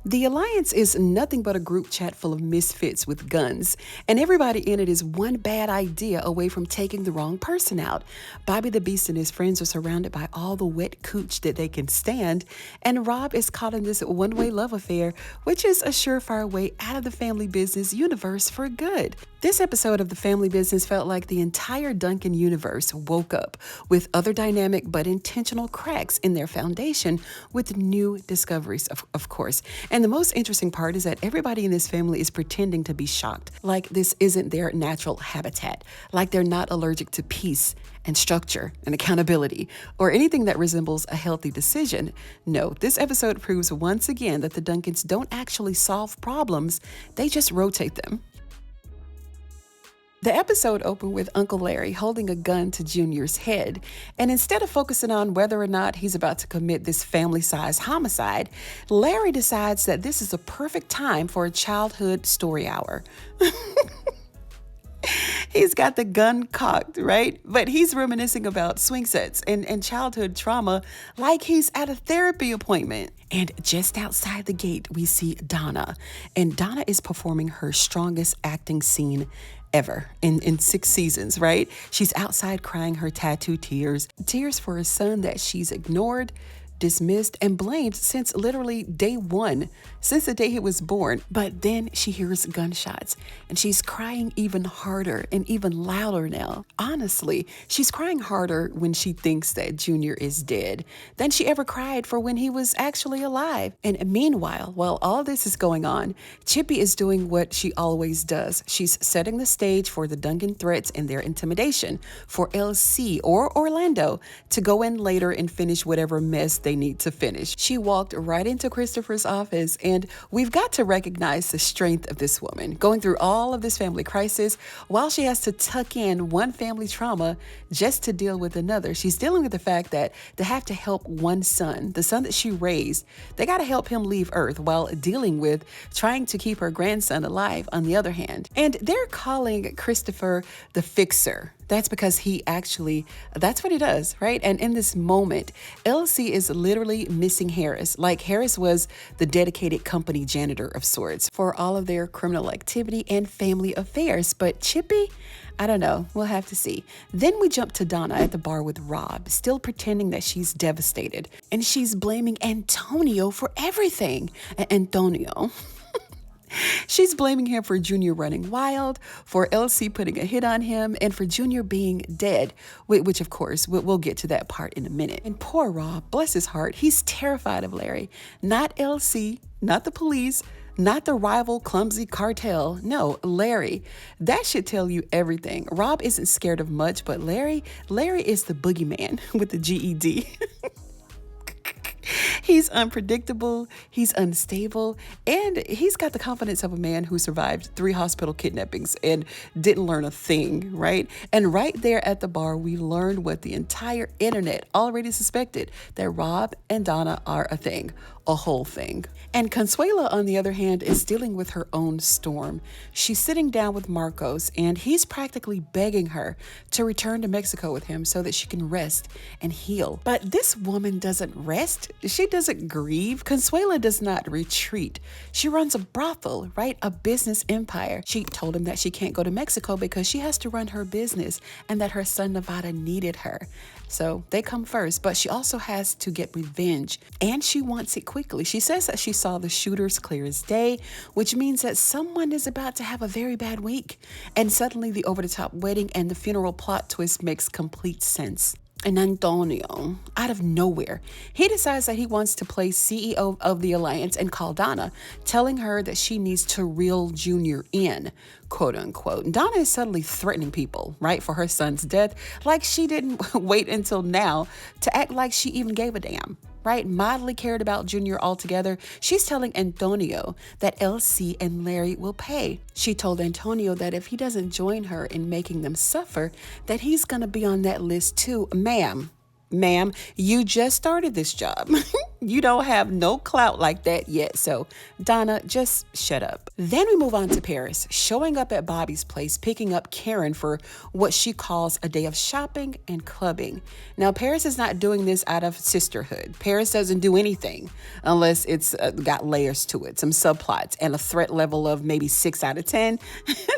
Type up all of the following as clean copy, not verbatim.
The Alliance is nothing but a group chat full of misfits with guns, and everybody in it is one bad idea away from taking the wrong person out. Bobby the Beast and his friends are surrounded by all the wet cooch that they can stand, and Rob is caught in this one-way love affair, which is a surefire way out of the family business universe for good. This episode of The Family Business felt like the entire Duncan universe woke up with other dynamic but intentional cracks in their foundation with new discoveries, of course. And the most interesting part is that everybody in this family is pretending to be shocked, like this isn't their natural habitat, like they're not allergic to peace and structure and accountability or anything that resembles a healthy decision. No, this episode proves once again that the Duncans don't actually solve problems, they just rotate them. The episode opened with Uncle Larry holding a gun to Junior's head, and instead of focusing on whether or not he's about to commit this family-sized homicide, Larry decides that this is a perfect time for a childhood story hour. He's got the gun cocked, right? But he's reminiscing about swing sets and childhood trauma like he's at a therapy appointment. And just outside the gate, we see Donna. And Donna is performing her strongest acting scene ever in 6 seasons, right? She's outside crying her tattoo tears for a son that she's ignored, dismissed, and blamed since literally day one, since the day he was born. But then she hears gunshots and she's crying even harder and even louder now. Honestly, she's crying harder when she thinks that Junior is dead than she ever cried for when he was actually alive. And meanwhile, while all this is going on, Chippy is doing what she always does. She's setting the stage for the Duncan threats and their intimidation for LC or Orlando to go in later and finish whatever mess they need to finish. She walked right into Christopher's office, and we've got to recognize the strength of this woman going through all of this family crisis while she has to tuck in one family trauma just to deal with another. She's dealing with the fact that they have to help one son, the son that she raised. They got to help him leave Earth while dealing with trying to keep her grandson alive on the other hand. And they're calling Christopher the fixer. That's because that's what he does, right? And in this moment, LC is literally missing Harris. Like Harris was the dedicated company janitor of sorts for all of their criminal activity and family affairs. But Chippy, I don't know. We'll have to see. Then we jump to Donna at the bar with Rob, still pretending that she's devastated. And she's blaming Antonio for everything. Antonio. She's blaming him for Junior running wild, for LC putting a hit on him, and for Junior being dead, which of course, we'll get to that part in a minute. And poor Rob, bless his heart, he's terrified of Larry. Not LC, not the police, not the rival clumsy cartel. No, Larry. That should tell you everything. Rob isn't scared of much, but Larry is the boogeyman with the GED. He's unpredictable, he's unstable, and he's got the confidence of a man who survived 3 hospital kidnappings and didn't learn a thing, right? And right there at the bar, we learned what the entire internet already suspected, that Rob and Donna are a thing. A whole thing. And Consuela, on the other hand, is dealing with her own storm. She's sitting down with Marcos, and he's practically begging her to return to Mexico with him so that she can rest and heal. But this woman doesn't rest. She doesn't grieve. Consuela does not retreat. She runs a brothel, right? A business empire. She told him that she can't go to Mexico because she has to run her business and that her son Nevada needed her. So they come first, but she also has to get revenge, and she wants it quickly. She says that she saw the shooters clear as day, which means that someone is about to have a very bad week. And suddenly the over-the-top wedding and the funeral plot twist makes complete sense. And Antonio, out of nowhere, he decides that he wants to play CEO of the Alliance and call Donna, telling her that she needs to reel Junior in, quote unquote. And Donna is suddenly threatening people, right, for her son's death, like she didn't wait until now to act like she even gave a damn. Right, mildly cared about Junior altogether. She's telling Antonio that LC and Larry will pay. She told Antonio that if he doesn't join her in making them suffer, that he's gonna be on that list too. Ma'am, Ma'am, you just started this job. You don't have no clout like that yet. So, Donna, just shut up. Then we move on to Paris, showing up at Bobby's place, picking up Karen for what she calls a day of shopping and clubbing. Now, Paris is not doing this out of sisterhood. Paris doesn't do anything unless it's got layers to it, some subplots, and a threat level of maybe 6 out of 10.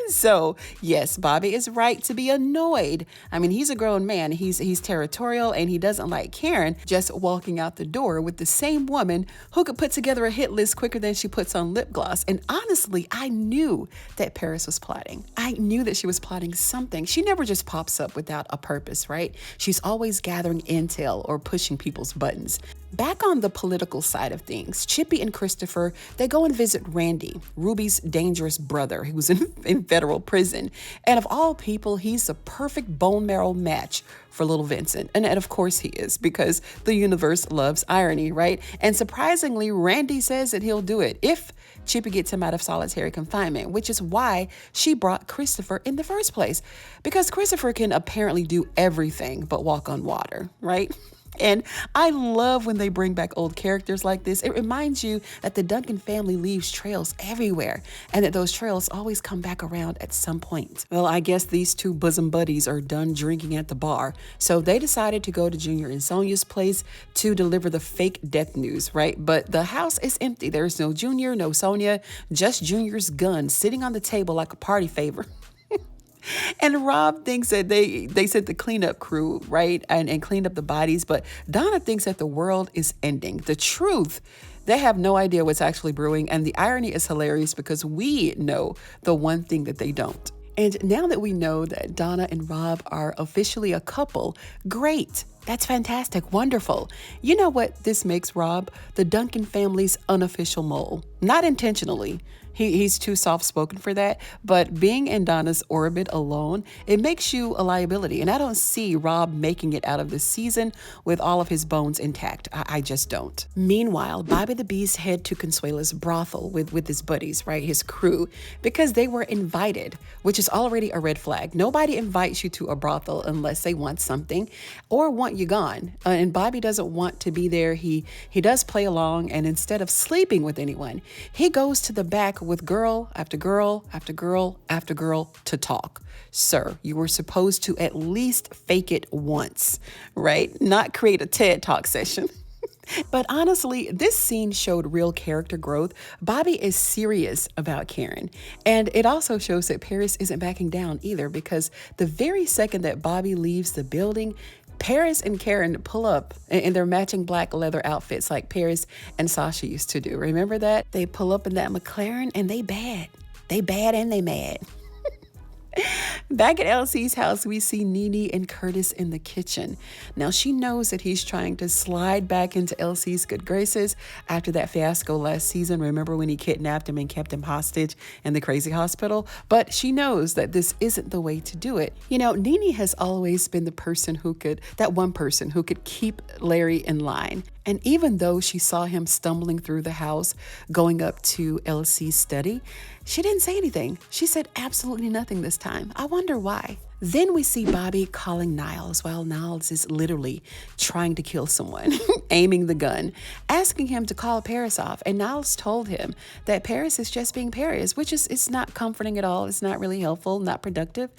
So, yes, Bobby is right to be annoyed. I mean, he's a grown man. He's territorial, and he doesn't like Karen just walking out the door with the same woman who could put together a hit list quicker than she puts on lip gloss. And honestly, I knew that Paris was plotting. I knew that she was plotting something. She never just pops up without a purpose, right? She's always gathering intel or pushing people's buttons. Back on the political side of things, Chippy and Christopher, they go and visit Randy, Ruby's dangerous brother who's in federal prison. And of all people, he's a perfect bone marrow match for little Vincent. And of course he is, because the universe loves irony, right? And surprisingly, Randy says that he'll do it if Chippy gets him out of solitary confinement, which is why she brought Christopher in the first place. Because Christopher can apparently do everything but walk on water, right? And I love when they bring back old characters like this. It reminds you that the Duncan family leaves trails everywhere and that those trails always come back around at some point. Well, I guess these two bosom buddies are done drinking at the bar. So they decided to go to Junior and Sonia's place to deliver the fake death news, right? But the house is empty. There's no Junior, no Sonia, just Junior's gun sitting on the table like a party favor. And Rob thinks that they sent the cleanup crew, right, and cleaned up the bodies. But Donna thinks that the world is ending. The truth, they have no idea what's actually brewing. And the irony is hilarious because we know the one thing that they don't. And now that we know that Donna and Rob are officially a couple, great. That's fantastic. Wonderful. You know what this makes Rob? The Duncan family's unofficial mole. Not intentionally. He's too soft-spoken for that, but being in Donna's orbit alone, it makes you a liability. And I don't see Rob making it out of this season with all of his bones intact. I just don't. Meanwhile, Bobby the Beast head to Consuela's brothel with his buddies, right, his crew, because they were invited, which is already a red flag. Nobody invites you to a brothel unless they want something or want you gone. And Bobby doesn't want to be there. He does play along, and instead of sleeping with anyone, he goes to the back with girl after girl after girl after girl to talk. Sir, you were supposed to at least fake it once, right? Not create a TED Talk session. But honestly, this scene showed real character growth. Bobby is serious about Karen. And it also shows that Paris isn't backing down either, because the very second that Bobby leaves the building, Paris and Karen pull up in their matching black leather outfits like Paris and Sasha used to do. Remember that? They pull up in that McLaren and they bad. They bad and they mad. Back at Elsie's house, we see Nene and Curtis in the kitchen. Now, she knows that he's trying to slide back into Elsie's good graces after that fiasco last season. Remember when he kidnapped him and kept him hostage in the crazy hospital? But she knows that this isn't the way to do it. You know, Nene has always been that one person who could keep Larry in line. And even though she saw him stumbling through the house, going up to Elsie's study, she didn't say anything. She said absolutely nothing this time. I wonder why. Then we see Bobby calling Niles while Niles is literally trying to kill someone, aiming the gun, asking him to call Paris off. And Niles told him that Paris is just being Paris, which is it's not comforting at all. It's not really helpful, not productive.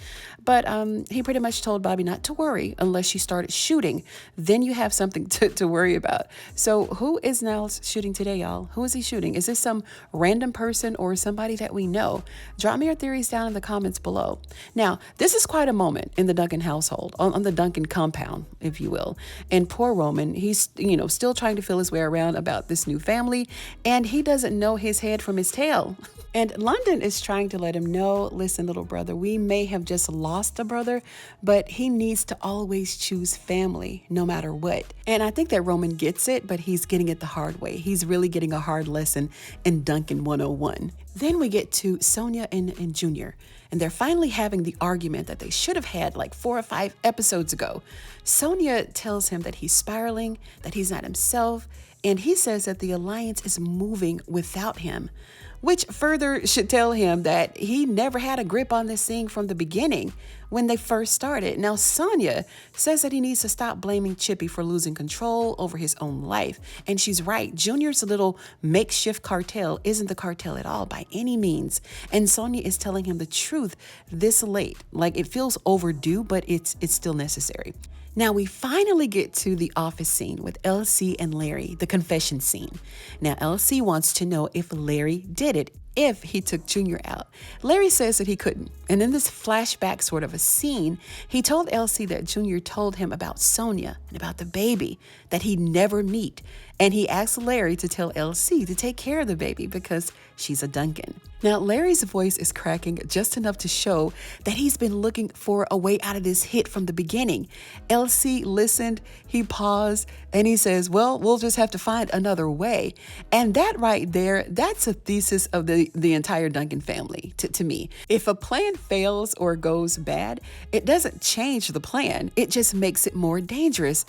But he pretty much told Bobby not to worry unless she started shooting. Then you have something to worry about. So who is Niles shooting today, y'all? Who is he shooting? Is this some random person or somebody that we know? Drop me your theories down in the comments below. Now, this is quite a moment in the Duncan household, on the Duncan compound, if you will. And poor Roman, he's, still trying to feel his way around about this new family, and he doesn't know his head from his tail. And London is trying to let him know, listen, little brother, we may have just lost a brother, but he needs to always choose family, no matter what. And I think that Roman gets it, but he's getting it the hard way. He's really getting a hard lesson in Duncan 101. Then we get to Sonia and Junior, and they're finally having the argument that they should have had like 4 or 5 episodes ago. Sonia tells him that he's spiraling, that he's not himself, and he says that the alliance is moving without him, which further should tell him that he never had a grip on this thing from the beginning. when they first started. Now, Sonia says that he needs to stop blaming Chippy for losing control over his own life. And she's right. Junior's little makeshift cartel isn't the cartel at all by any means. And Sonia is telling him the truth this late. Like, it feels overdue, but it's still necessary. Now we finally get to the office scene with Elsie and Larry, the confession scene. Now Elsie wants to know if Larry did it, if he took Junior out. Larry says that he couldn't. And in this flashback sort of a scene, he told Elsie that Junior told him about Sonia and about the baby that he'd never meet. And he asked Larry to tell Elsie to take care of the baby because she's a Duncan. Now, Larry's voice is cracking just enough to show that he's been looking for a way out of this hit from the beginning. Elsie listened, he paused, and he says, well, we'll just have to find another way. And that right there, that's a thesis of the entire Duncan family to me. If a plan fails or goes bad, it doesn't change the plan. It just makes it more dangerous.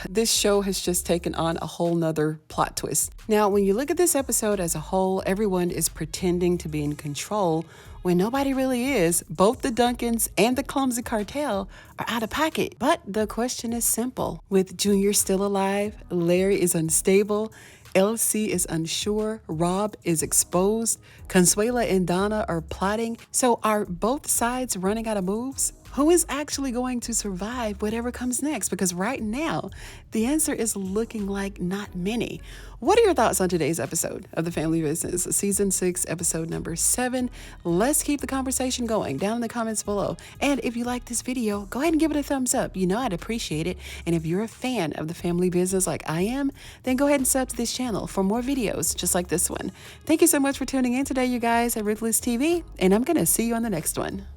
This show has just taken on a whole nother plot twist. Now, when you look at this episode as a whole, everyone is pretending to be in control when nobody really is. Both the Duncans and the clumsy cartel are out of pocket. But the question is simple. With Junior still alive, Larry is unstable, Elsie is unsure, Rob is exposed, Consuela and Donna are plotting. So are both sides running out of moves? Who is actually going to survive whatever comes next? Because right now, the answer is looking like not many. What are your thoughts on today's episode of The Family Business, Season 6, Episode number 7? Let's keep the conversation going down in the comments below. And if you like this video, go ahead and give it a thumbs up. You know I'd appreciate it. And if you're a fan of The Family Business like I am, then go ahead and sub to this channel for more videos just like this one. Thank you so much for tuning in today, you guys, at Ruthless TV, and I'm going to see you on the next one.